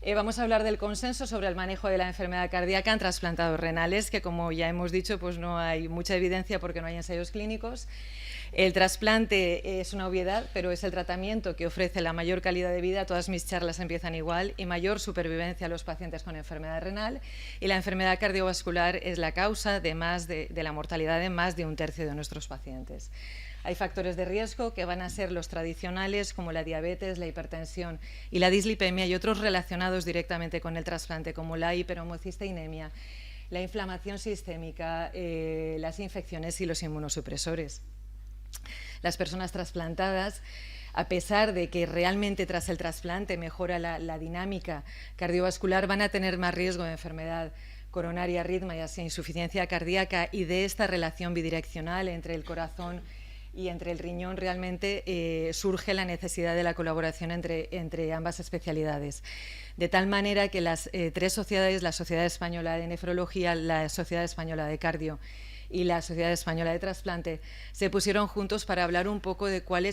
Vamos a hablar del consenso sobre el manejo de la enfermedad cardíaca en trasplantados renales, que como ya hemos dicho, pues no hay mucha evidencia porque no hay ensayos clínicos. El trasplante es una obviedad, pero es el tratamiento que ofrece la mayor calidad de vida. Todas mis charlas empiezan igual, y mayor supervivencia a los pacientes con enfermedad renal. Y la enfermedad cardiovascular es la causa de la mortalidad de más de un tercio de nuestros pacientes. Hay factores de riesgo que van a ser los tradicionales, como la diabetes, la hipertensión y la dislipemia, y otros relacionados directamente con el trasplante, como la hiperhomocisteinemia, la inflamación sistémica, las infecciones y los inmunosupresores. Las personas trasplantadas, a pesar de que realmente tras el trasplante mejora la dinámica cardiovascular, van a tener más riesgo de enfermedad coronaria, arritmias e insuficiencia cardíaca, y de esta relación bidireccional entre el corazón y entre el riñón realmente surge la necesidad de la colaboración entre ambas especialidades. De tal manera que las tres sociedades, la Sociedad Española de Nefrología, la Sociedad Española de Cardio y la Sociedad Española de Trasplante, se pusieron juntos para hablar un poco de cuál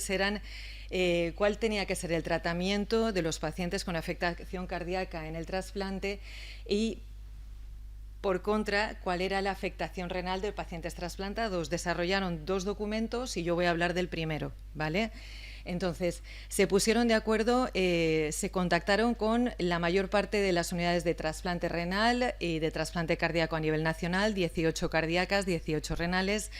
tenía que ser el tratamiento de los pacientes con afectación cardíaca en el trasplante, y por contra, cuál era la afectación renal de pacientes trasplantados. Desarrollaron dos documentos y yo voy a hablar del primero, ¿vale? Entonces, se pusieron de acuerdo, se contactaron con la mayor parte de las unidades de trasplante renal y de trasplante cardíaco a nivel nacional, 18 cardíacas, 18 renales.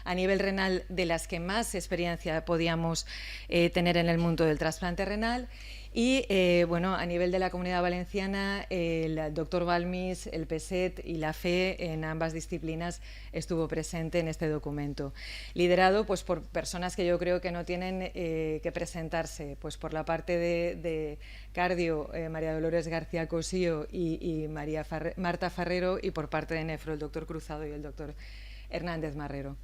A nivel renal, de las que más experiencia podíamos tener en el mundo del trasplante renal. Y bueno, a nivel de la Comunidad Valenciana, el doctor Balmis, el PSET y la FE en ambas disciplinas estuvo presente en este documento, liderado pues por personas que yo creo que no tienen que presentarse, pues por la parte de cardio, María Dolores García Cosío y Marta Farrero, y por parte de nefro, el doctor Cruzado y el doctor Hernández Marrero.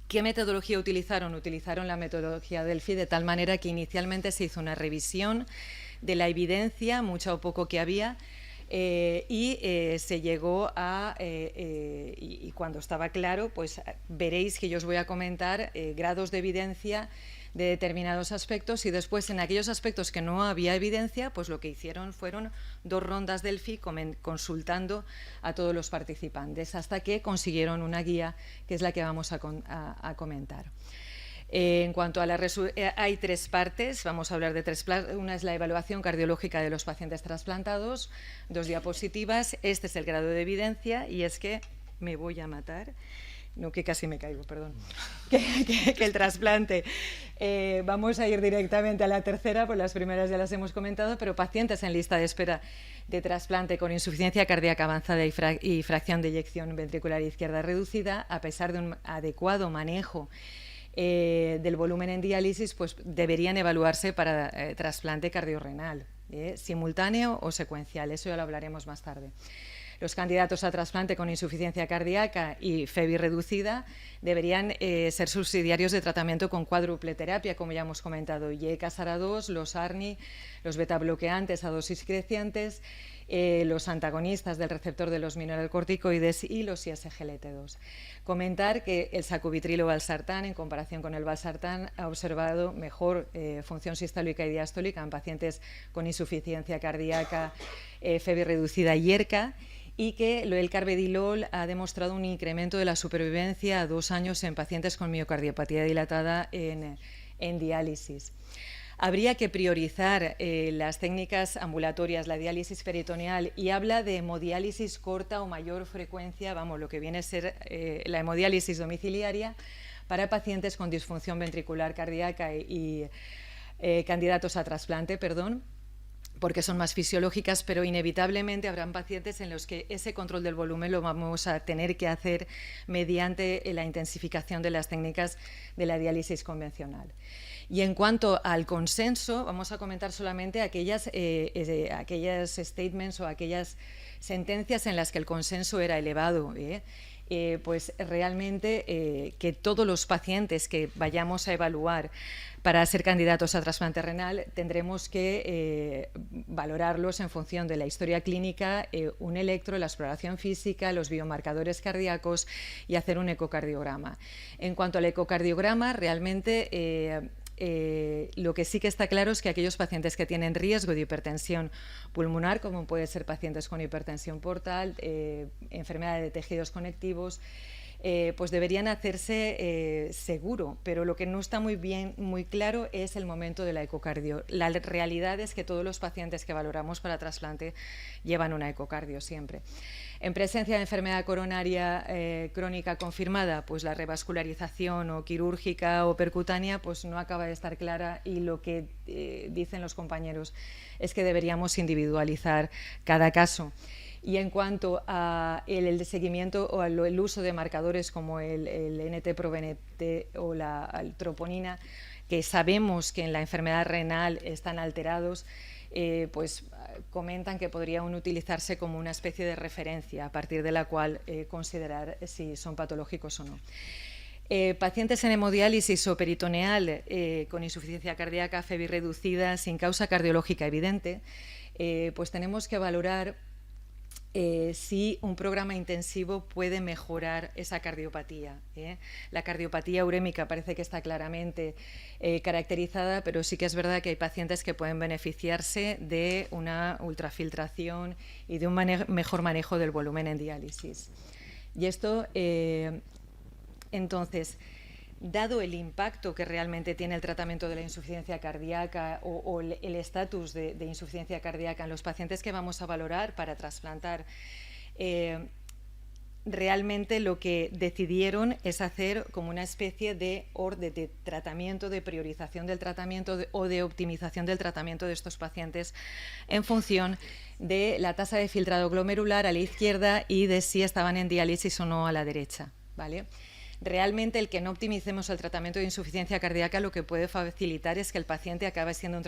¿Qué metodología utilizaron? Utilizaron la metodología Delphi, de tal manera que inicialmente se hizo una revisión de la evidencia, mucha o poco que había, y se llegó a, y cuando estaba claro, pues veréis que yo os voy a comentar grados de evidencia de determinados aspectos, y después en aquellos aspectos que no había evidencia, pues lo que hicieron fueron 2 rondas Delphi consultando a todos los participantes, hasta que consiguieron una guía que es la que vamos a comentar. En cuanto a hay 3 partes, vamos a hablar de 3. Una es la evaluación cardiológica de los pacientes trasplantados, 2 diapositivas. Este es el grado de evidencia, y es que me voy a matar. No, que casi me caigo, perdón. Que el trasplante. Vamos a ir directamente a la tercera, pues las primeras ya las hemos comentado, pero pacientes en lista de espera de trasplante con insuficiencia cardíaca avanzada y fracción de eyección ventricular izquierda reducida, a pesar de un adecuado manejo del volumen en diálisis, pues deberían evaluarse para trasplante cardiorrenal, simultáneo o secuencial. Eso ya lo hablaremos más tarde. Los candidatos a trasplante con insuficiencia cardíaca y FEBI reducida deberían ser subsidiarios de tratamiento con cuádruple terapia, como ya hemos comentado, YE-CASARA2, los ARNI, los beta-bloqueantes a dosis crecientes, los antagonistas del receptor de los mineralocorticoides y los ISGLT2. Comentar que el sacubitrilo valsartán, en comparación con el valsartán, ha observado mejor función sistólica y diastólica en pacientes con insuficiencia cardíaca, FEBI reducida y ERCA, y que el carvedilol ha demostrado un incremento de la supervivencia a 2 años en pacientes con miocardiopatía dilatada en diálisis. Habría que priorizar las técnicas ambulatorias, la diálisis peritoneal, y habla de hemodiálisis corta o mayor frecuencia, vamos, lo que viene a ser la hemodiálisis domiciliaria para pacientes con disfunción ventricular cardíaca y candidatos a trasplante, perdón, porque son más fisiológicas, pero inevitablemente habrán pacientes en los que ese control del volumen lo vamos a tener que hacer mediante la intensificación de las técnicas de la diálisis convencional. Y en cuanto al consenso, vamos a comentar solamente aquellas statements o aquellas sentencias en las que el consenso era elevado. Pues realmente que todos los pacientes que vayamos a evaluar para ser candidatos a trasplante renal tendremos que valorarlos en función de la historia clínica, un electro, la exploración física, los biomarcadores cardíacos y hacer un ecocardiograma. En cuanto al ecocardiograma, realmente lo que sí que está claro es que aquellos pacientes que tienen riesgo de hipertensión pulmonar, como pueden ser pacientes con hipertensión portal, enfermedad de tejidos conectivos, pues deberían hacerse seguro, pero lo que no está muy claro es el momento de la ecocardio. La realidad es que todos los pacientes que valoramos para trasplante llevan una ecocardio siempre. En presencia de enfermedad coronaria crónica confirmada, pues la revascularización o quirúrgica o percutánea pues no acaba de estar clara, y lo que dicen los compañeros es que deberíamos individualizar cada caso. Y en cuanto a el seguimiento o el uso de marcadores como el NT-proBNP o la troponina, que sabemos que en la enfermedad renal están alterados, pues comentan que podrían utilizarse como una especie de referencia a partir de la cual considerar si son patológicos o no. Pacientes en hemodiálisis o peritoneal con insuficiencia cardíaca FEBI reducida sin causa cardiológica evidente, pues tenemos que valorar si un programa intensivo puede mejorar esa cardiopatía. La cardiopatía urémica parece que está claramente caracterizada, pero sí que es verdad que hay pacientes que pueden beneficiarse de una ultrafiltración y de un mejor manejo del volumen en diálisis. Y esto, entonces, dado el impacto que realmente tiene el tratamiento de la insuficiencia cardíaca o el estatus de insuficiencia cardíaca en los pacientes que vamos a valorar para trasplantar, realmente lo que decidieron es hacer como una especie de orden de tratamiento, de priorización del tratamiento o de optimización del tratamiento de estos pacientes en función de la tasa de filtrado glomerular a la izquierda y de si estaban en diálisis o no a la derecha, ¿vale? Realmente el que no optimicemos el tratamiento de insuficiencia cardíaca lo que puede facilitar es que el paciente acabe siendo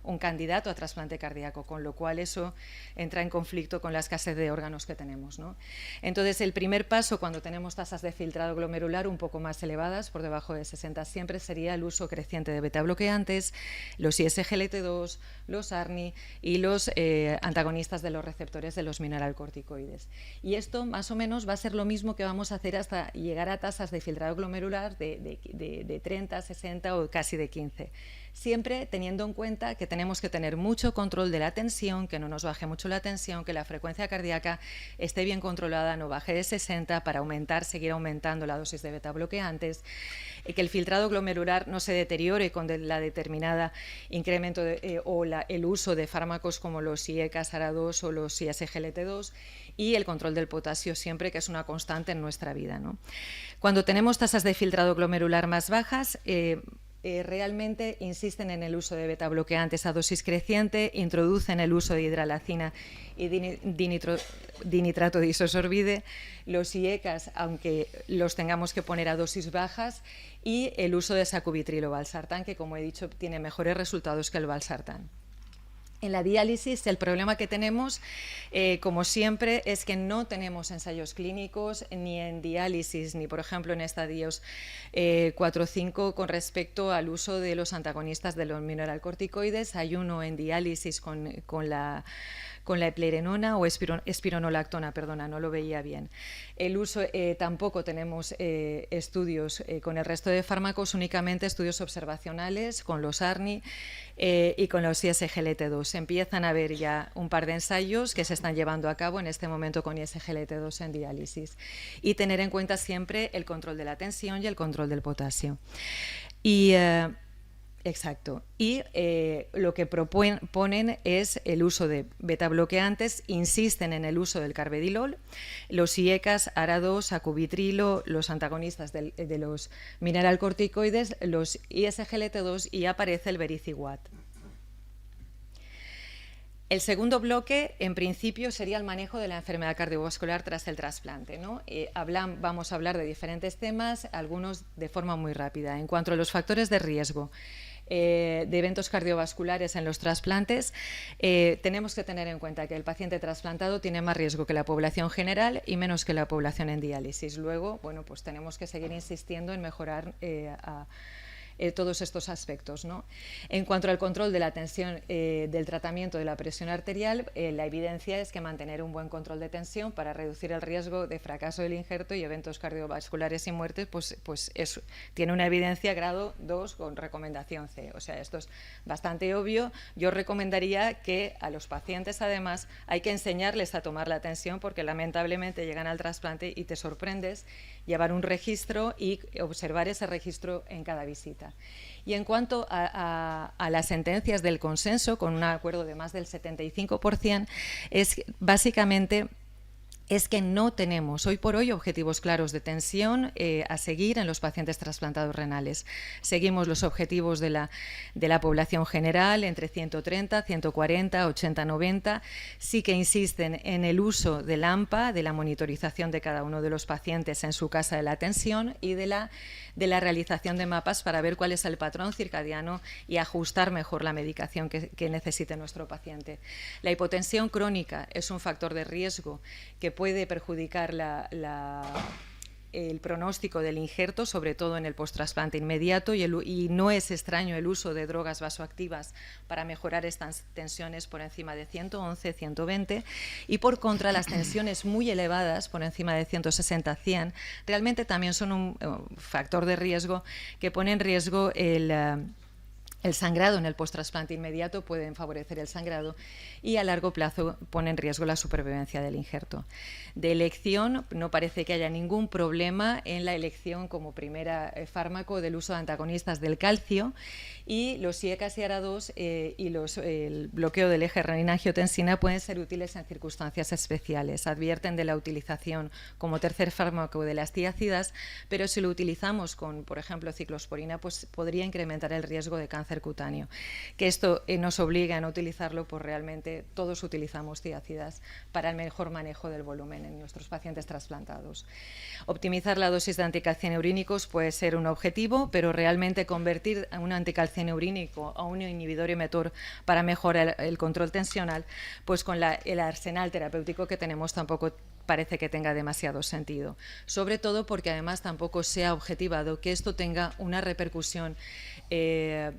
un candidato a trasplante cardíaco, con lo cual eso entra en conflicto con la escasez de órganos que tenemos, ¿no? Entonces, el primer paso cuando tenemos tasas de filtrado glomerular un poco más elevadas, por debajo de 60, siempre sería el uso creciente de betabloqueantes, los ISGLT2, los ARNI y los antagonistas de los receptores de los mineralcorticoides. Y esto más o menos va a ser lo mismo que vamos a hacer hasta llegar a tasas de filtrado glomerular de 30, 60 o casi de 15. Siempre teniendo en cuenta que tenemos que tener mucho control de la tensión, que no nos baje mucho la tensión, que la frecuencia cardíaca esté bien controlada, no baje de 60 para seguir aumentando la dosis de betabloqueantes, que el filtrado glomerular no se deteriore con la determinada incremento el uso de fármacos como los IECAS, ARA2 o los ISGLT2, y el control del potasio siempre, que es una constante en nuestra vida, ¿no? Cuando tenemos tasas de filtrado glomerular más bajas, realmente insisten en el uso de betabloqueantes a dosis creciente, introducen el uso de hidralacina y dinitrato de isosorbide, los IECAS, aunque los tengamos que poner a dosis bajas, y el uso de sacubitrilo valsartán, que como he dicho tiene mejores resultados que el valsartán. En la diálisis, el problema que tenemos, como siempre, es que no tenemos ensayos clínicos ni en diálisis, ni, por ejemplo, en estadios 4 o 5 con respecto al uso de los antagonistas de los mineralcorticoides. Hay uno en diálisis con la eplerenona o espironolactona, perdona, no lo veía bien. El uso, tampoco tenemos estudios con el resto de fármacos, únicamente estudios observacionales con los ARNI y con los ISGLT2. Empiezan a haber ya un par de ensayos que se están llevando a cabo en este momento con ISGLT2 en diálisis. Y tener en cuenta siempre el control de la tensión y el control del potasio. Exacto. Y lo que proponen es el uso de betabloqueantes, insisten en el uso del carvedilol, los IECAS, ARA2, sacubitrilo, los antagonistas de los mineralcorticoides, los ISGLT2 y aparece el vericiguat. El segundo bloque, en principio, sería el manejo de la enfermedad cardiovascular tras el trasplante, ¿no? Vamos a hablar de diferentes temas, algunos de forma muy rápida. En cuanto a los factores de riesgo de eventos cardiovasculares en los trasplantes, tenemos que tener en cuenta que el paciente trasplantado tiene más riesgo que la población general y menos que la población en diálisis. Luego, bueno, pues tenemos que seguir insistiendo en mejorar todos estos aspectos, ¿no? En cuanto al control de la tensión, del tratamiento de la presión arterial, la evidencia es que mantener un buen control de tensión para reducir el riesgo de fracaso del injerto y eventos cardiovasculares y muertes, pues tiene una evidencia grado 2 con recomendación C. O sea, esto es bastante obvio. Yo recomendaría que a los pacientes, además, hay que enseñarles a tomar la tensión, porque lamentablemente llegan al trasplante y te sorprendes, llevar un registro y observar ese registro en cada visita. Y en cuanto a las sentencias del consenso, con un acuerdo de más del 75%, es básicamente es que no tenemos hoy por hoy objetivos claros de tensión a seguir en los pacientes trasplantados renales. Seguimos los objetivos de la población general, entre 130, 140, 80, 90. Sí que insisten en el uso del AMPA, de la monitorización de cada uno de los pacientes en su casa de la tensión y de la realización de mapas para ver cuál es el patrón circadiano y ajustar mejor la medicación que necesite nuestro paciente. La hipotensión crónica es un factor de riesgo que puede perjudicar el pronóstico del injerto, sobre todo en el post-trasplante inmediato, y no es extraño el uso de drogas vasoactivas para mejorar estas tensiones por encima de 111, 120, y por contra las tensiones muy elevadas, por encima de 160, 100, realmente también son un factor de riesgo que pone en riesgo el sangrado en el post-trasplante inmediato, pueden favorecer el sangrado, y a largo plazo pone en riesgo la supervivencia del injerto. De elección, no parece que haya ningún problema en la elección como primera fármaco del uso de antagonistas del calcio, y los IECAS y ARA2 y el bloqueo del eje renina-angiotensina pueden ser útiles en circunstancias especiales. Advierten de la utilización como tercer fármaco de las tiacidas, pero si lo utilizamos con, por ejemplo, ciclosporina, pues podría incrementar el riesgo de cáncer cutáneo. Que esto nos obliga a no utilizarlo, pues realmente todos utilizamos tiacidas para el mejor manejo del volumen en nuestros pacientes trasplantados. Optimizar la dosis de anticalcinurínicos puede ser un objetivo, pero realmente convertir a un anticalcinurínico a un inhibidor emetor para mejorar el control tensional, pues con el arsenal terapéutico que tenemos tampoco parece que tenga demasiado sentido. Sobre todo porque además tampoco se ha objetivado que esto tenga una repercusión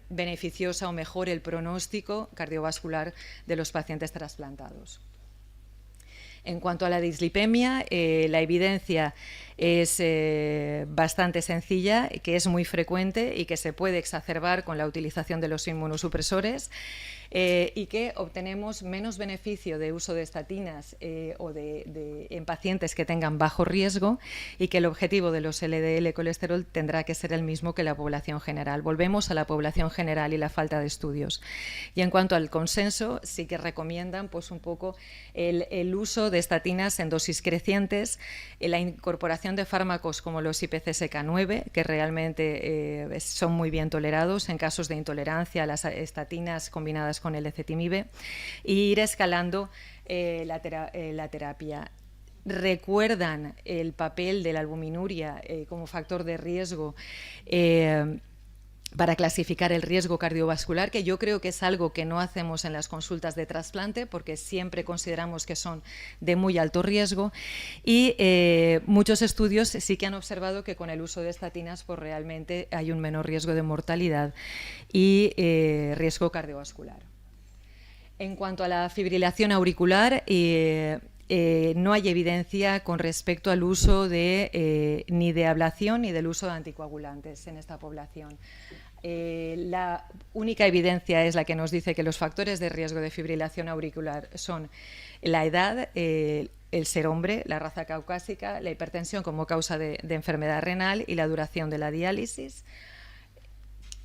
beneficiosa o mejore el pronóstico cardiovascular de los pacientes trasplantados. En cuanto a la dislipemia, la evidencia es bastante sencilla, que es muy frecuente y que se puede exacerbar con la utilización de los inmunosupresores, y que obtenemos menos beneficio de uso de estatinas en pacientes que tengan bajo riesgo, y que el objetivo de los LDL colesterol tendrá que ser el mismo que la población general. Volvemos a la población general y la falta de estudios. Y en cuanto al consenso, sí que recomiendan pues un poco el uso de estatinas en dosis crecientes, la incorporación de fármacos como los IPCSK9, que realmente son muy bien tolerados en casos de intolerancia a las estatinas combinadas con el ezetimibe, e ir escalando la terapia. Recuerdan el papel de la albuminuria como factor de riesgo para clasificar el riesgo cardiovascular, que yo creo que es algo que no hacemos en las consultas de trasplante, porque siempre consideramos que son de muy alto riesgo, y muchos estudios sí que han observado que con el uso de estatinas pues realmente hay un menor riesgo de mortalidad y riesgo cardiovascular. En cuanto a la fibrilación auricular, no hay evidencia con respecto al uso ni de ablación ni del uso de anticoagulantes en esta población. La única evidencia es la que nos dice que los factores de riesgo de fibrilación auricular son la edad, el ser hombre, la raza caucásica, la hipertensión como causa de enfermedad renal y la duración de la diálisis.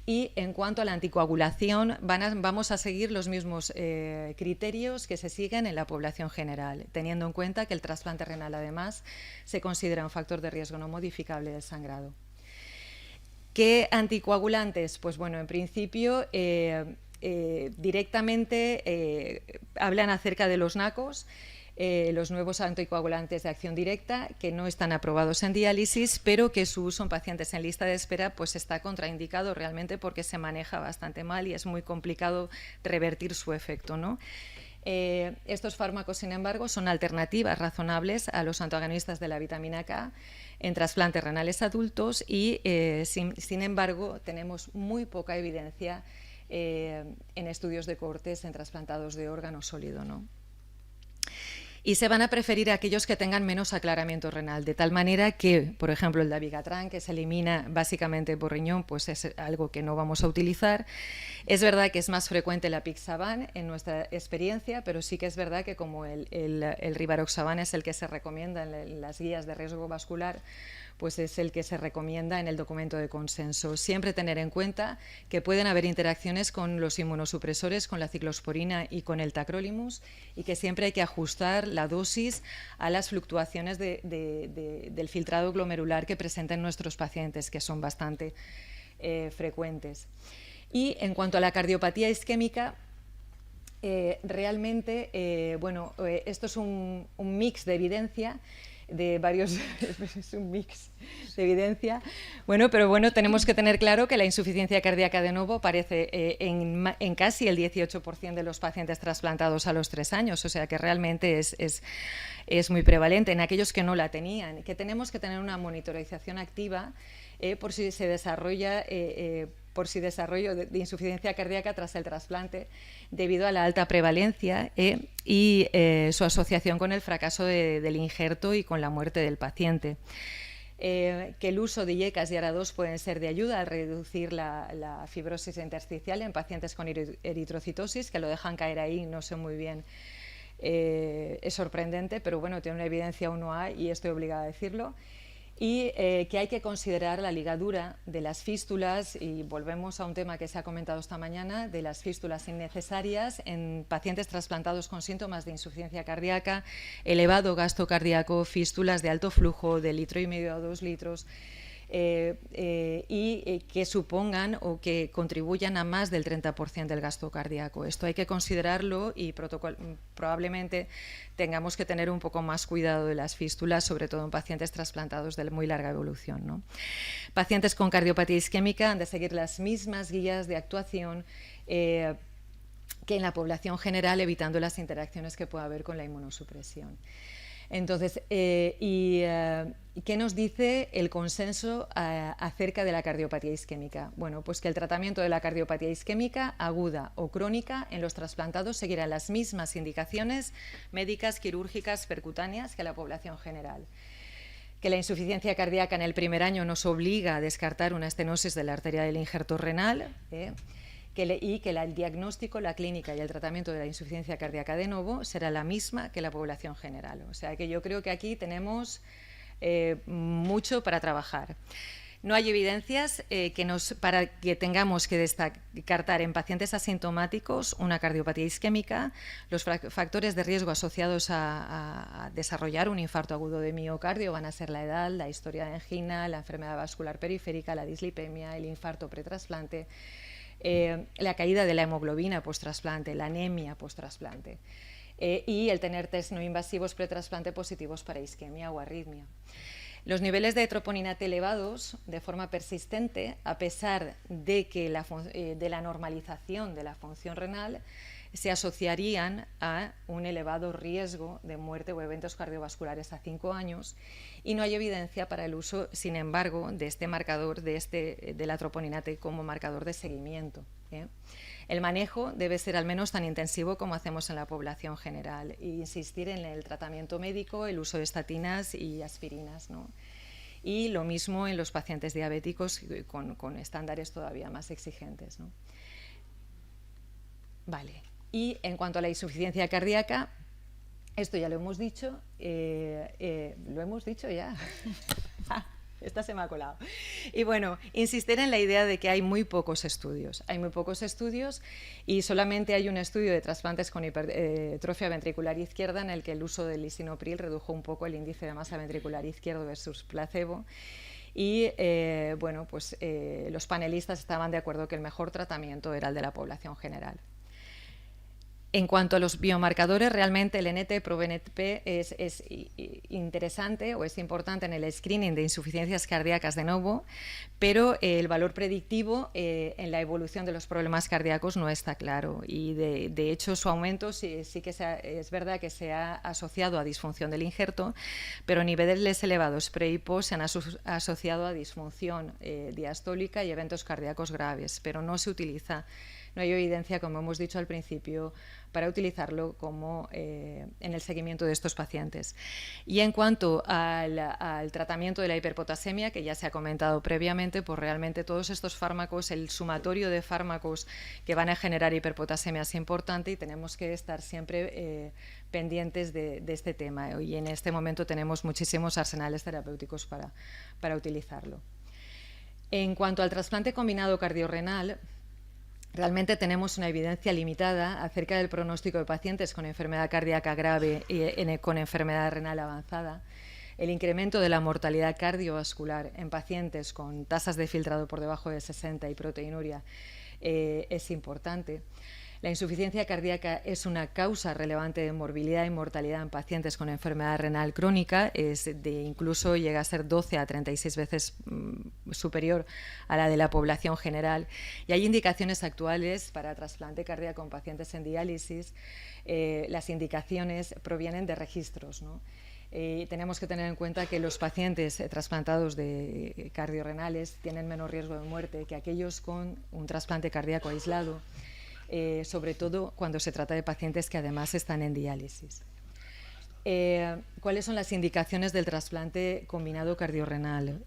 Y en cuanto a la anticoagulación, vamos a seguir los mismos criterios que se siguen en la población general, teniendo en cuenta que el trasplante renal además se considera un factor de riesgo no modificable del sangrado. ¿Qué anticoagulantes? Pues bueno, en principio directamente hablan acerca de los NACOs, los nuevos anticoagulantes de acción directa, que no están aprobados en diálisis, pero que su uso en pacientes en lista de espera pues está contraindicado realmente porque se maneja bastante mal y es muy complicado revertir su efecto, ¿no? Estos fármacos, sin embargo, son alternativas razonables a los antagonistas de la vitamina K en trasplantes renales adultos y, sin embargo, tenemos muy poca evidencia en estudios de cohortes en trasplantados de órgano sólido, ¿no? Y se van a preferir aquellos que tengan menos aclaramiento renal, de tal manera que, por ejemplo, el dabigatran, que se elimina básicamente por riñón, pues es algo que no vamos a utilizar. Es verdad que es más frecuente el apixaban en nuestra experiencia, pero sí que es verdad que como el rivaroxaban es el que se recomienda en las guías de riesgo vascular, pues es el que se recomienda en el documento de consenso. Siempre tener en cuenta que pueden haber interacciones con los inmunosupresores, con la ciclosporina y con el tacrolimus, y que siempre hay que ajustar la dosis a las fluctuaciones del filtrado glomerular que presenten nuestros pacientes, que son bastante frecuentes. Y en cuanto a la cardiopatía isquémica, realmente, esto es un mix de evidencia de varios, es un mix de evidencia, pero tenemos que tener claro que la insuficiencia cardíaca de nuevo aparece en casi el 18% de los pacientes trasplantados a los 3 años, o sea que realmente es muy prevalente en aquellos que no la tenían, que tenemos que tener una monitorización activa por si se desarrolla desarrollo de insuficiencia cardíaca tras el trasplante debido a la alta prevalencia y su asociación con el fracaso del injerto y con la muerte del paciente. Que el uso de IECAS y ARA2 pueden ser de ayuda al reducir la fibrosis intersticial en pacientes con eritrocitosis, que lo dejan caer ahí, no sé muy bien. Es sorprendente, pero tiene una evidencia 1A y estoy obligada a decirlo. Y que hay que considerar la ligadura de las fístulas, y volvemos a un tema que se ha comentado esta mañana, de las fístulas innecesarias en pacientes trasplantados con síntomas de insuficiencia cardíaca, elevado gasto cardíaco, fístulas de alto flujo de 1,5 litro a 2 litros, y que supongan o que contribuyan a más del 30% del gasto cardíaco. Esto hay que considerarlo y probablemente tengamos que tener un poco más cuidado de las fístulas, sobre todo en pacientes trasplantados de muy larga evolución, ¿no? Pacientes con cardiopatía isquémica han de seguir las mismas guías de actuación que en la población general, evitando las interacciones que pueda haber con la inmunosupresión. Entonces, ¿qué nos dice el consenso acerca de la cardiopatía isquémica? Bueno, pues que el tratamiento de la cardiopatía isquémica aguda o crónica en los trasplantados seguirá las mismas indicaciones médicas, quirúrgicas, percutáneas que la población general. Que la insuficiencia cardíaca en el primer año nos obliga a descartar una estenosis de la arteria del injerto renal, y que el diagnóstico, la clínica y el tratamiento de la insuficiencia cardíaca de nuevo será la misma que la población general. O sea que yo creo que aquí tenemos mucho para trabajar. No hay evidencias para que tengamos que descartar en pacientes asintomáticos una cardiopatía isquémica. Los factores de riesgo asociados a desarrollar un infarto agudo de miocardio van a ser la edad, la historia de angina, la enfermedad vascular periférica, la dislipemia, el infarto pretrasplante, la caída de la hemoglobina post-trasplante, la anemia post-trasplante, y el tener test no invasivos pretrasplante positivos para isquemia o arritmia. Los niveles de troponina T elevados de forma persistente, a pesar de que de la normalización de la función renal, se asociarían a un elevado riesgo de muerte o eventos cardiovasculares a 5 años, y no hay evidencia para el uso, sin embargo, de este marcador de la troponina T como marcador de seguimiento. El manejo debe ser al menos tan intensivo como hacemos en la población general, e insistir en el tratamiento médico, el uso de estatinas y aspirinas, ¿no? Y lo mismo en los pacientes diabéticos con estándares todavía más exigentes, ¿no? Vale. Y en cuanto a la insuficiencia cardíaca, esto ya lo hemos dicho, lo hemos dicho ya. Esta se me ha colado. Y insistir en la idea de que hay muy pocos estudios. Hay muy pocos estudios y solamente hay un estudio de trasplantes con hipertrofia ventricular izquierda en el que el uso del lisinopril redujo un poco el índice de masa ventricular izquierdo versus placebo. Y los panelistas estaban de acuerdo que el mejor tratamiento era el de la población general. En cuanto a los biomarcadores, realmente el NT-proBNP es interesante o es importante en el screening de insuficiencias cardíacas de nuevo, pero el valor predictivo en la evolución de los problemas cardíacos no está claro y de hecho su aumento sí que es verdad que se ha asociado a disfunción del injerto, pero niveles elevados pre-hipo se han asociado a disfunción diastólica y eventos cardíacos graves, pero no se utiliza. No hay evidencia, como hemos dicho al principio, para utilizarlo como en el seguimiento de estos pacientes. Y en cuanto al tratamiento de la hiperpotasemia, que ya se ha comentado previamente, pues realmente todos estos fármacos, el sumatorio de fármacos que van a generar hiperpotasemia es importante y tenemos que estar siempre pendientes de este tema. Y en este momento tenemos muchísimos arsenales terapéuticos para utilizarlo. En cuanto al trasplante combinado cardiorrenal, realmente tenemos una evidencia limitada acerca del pronóstico de pacientes con enfermedad cardíaca grave y con enfermedad renal avanzada. El incremento de la mortalidad cardiovascular en pacientes con tasas de filtrado por debajo de 60 y proteinuria es importante. La insuficiencia cardíaca es una causa relevante de morbilidad y mortalidad en pacientes con enfermedad renal crónica, incluso llega a ser 12 a 36 veces superior a la de la población general. Y hay indicaciones actuales para trasplante cardíaco en pacientes en diálisis. Las indicaciones provienen de registros, ¿no? Tenemos que tener en cuenta que los pacientes trasplantados de cardiorrenales tienen menos riesgo de muerte que aquellos con un trasplante cardíaco aislado. Sobre todo cuando se trata de pacientes que además están en diálisis. ¿Cuáles son las indicaciones del trasplante combinado cardiorrenal?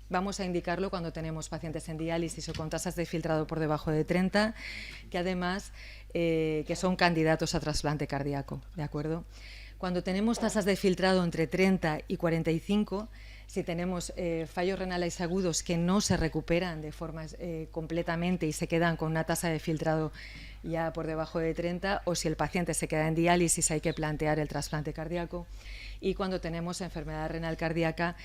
Vamos a indicarlo cuando tenemos pacientes en diálisis o con tasas de filtrado por debajo de 30, que además que son candidatos a trasplante cardíaco, ¿de acuerdo? Cuando tenemos tasas de filtrado entre 30 y 45, si tenemos fallos renales agudos que no se recuperan de forma completamente y se quedan con una tasa de filtrado ya por debajo de 30, o si el paciente se queda en diálisis, hay que plantear el trasplante cardíaco. Y cuando tenemos enfermedad renal crónica,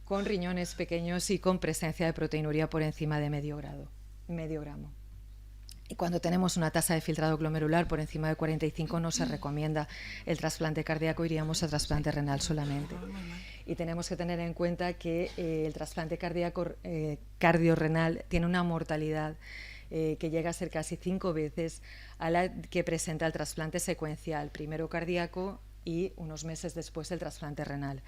con riñones pequeños y con presencia de proteinuria por encima de medio gramo. Y cuando tenemos una tasa de filtrado glomerular por encima de 45 no se recomienda el trasplante cardíaco, iríamos a trasplante renal solamente. Y tenemos que tener en cuenta que el trasplante cardiorrenal tiene una mortalidad que llega a ser casi 5 veces a la que presenta el trasplante secuencial, primero cardíaco y unos meses después el trasplante renal.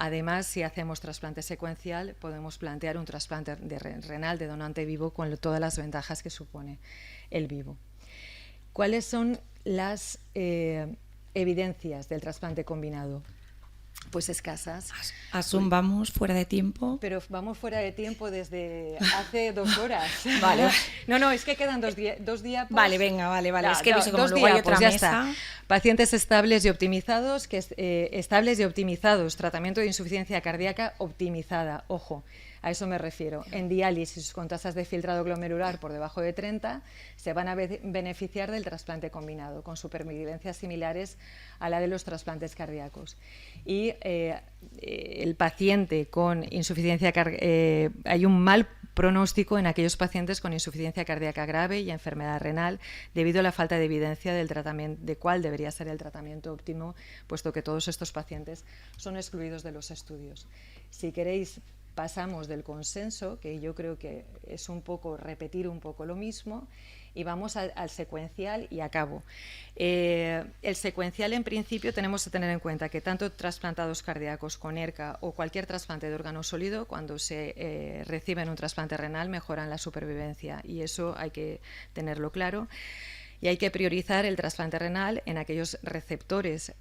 Además, si hacemos trasplante secuencial, podemos plantear un trasplante renal de donante vivo con todas las ventajas que supone el vivo. ¿Cuáles son las evidencias del trasplante combinado? Pues escasas. Vamos fuera de tiempo. Pero vamos fuera de tiempo desde hace 2 horas. Vale. No, es que quedan dos diapos. Vale, venga, vale. No, es que he visto como luego hay otra ya mesa. Está. Pacientes estables y optimizados, tratamiento de insuficiencia cardíaca optimizada, ojo. A eso me refiero. En diálisis con tasas de filtrado glomerular por debajo de 30 se van a beneficiar del trasplante combinado con supervivencias similares a la de los trasplantes cardíacos. Y el paciente con insuficiencia cardíaca, hay un mal pronóstico en aquellos pacientes con insuficiencia cardíaca grave y enfermedad renal debido a la falta de evidencia del tratamiento, de cuál debería ser el tratamiento óptimo, puesto que todos estos pacientes son excluidos de los estudios. Si queréis, pasamos del consenso, que yo creo que es un poco repetir un poco lo mismo, y vamos al secuencial y acabo. El secuencial, en principio, tenemos que tener en cuenta que tanto trasplantados cardíacos con ERCA o cualquier trasplante de órgano sólido, cuando se reciben un trasplante renal, mejoran la supervivencia, y eso hay que tenerlo claro. Y hay que priorizar el trasplante renal en aquellos receptores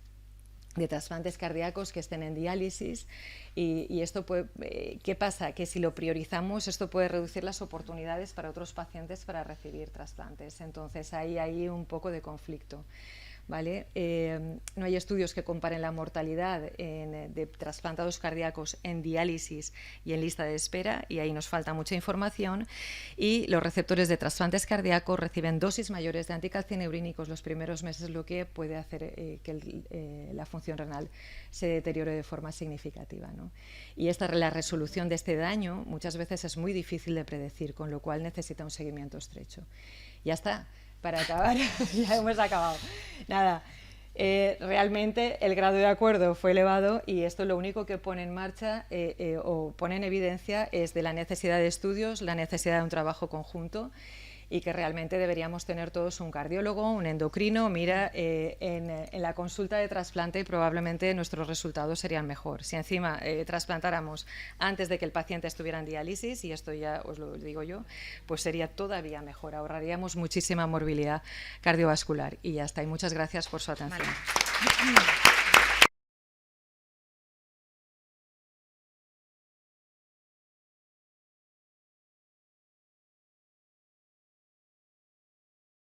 de trasplantes cardíacos que estén en diálisis y esto puede, ¿qué pasa? Que si lo priorizamos esto puede reducir las oportunidades para otros pacientes para recibir trasplantes, entonces hay ahí un poco de conflicto. ¿vale? No hay estudios que comparen la mortalidad de trasplantados cardíacos en diálisis y en lista de espera, y ahí nos falta mucha información. Y los receptores de trasplantes cardíacos reciben dosis mayores de anticalcineurínicos los primeros meses, lo que puede hacer que la función renal se deteriore de forma significativa, ¿no? Y la resolución de este daño muchas veces es muy difícil de predecir, con lo cual necesita un seguimiento estrecho. Ya está. Para acabar, ya hemos acabado. Nada, realmente el grado de acuerdo fue elevado, y esto lo único que pone en marcha o pone en evidencia es de la necesidad de estudios, la necesidad de un trabajo conjunto, y que realmente deberíamos tener todos un cardiólogo, un endocrino. Mira, en la consulta de trasplante probablemente nuestros resultados serían mejor. Si encima trasplantáramos antes de que el paciente estuviera en diálisis, y esto ya os lo digo yo, pues sería todavía mejor, ahorraríamos muchísima morbilidad cardiovascular. Y ya está, y muchas gracias por su atención. Vale.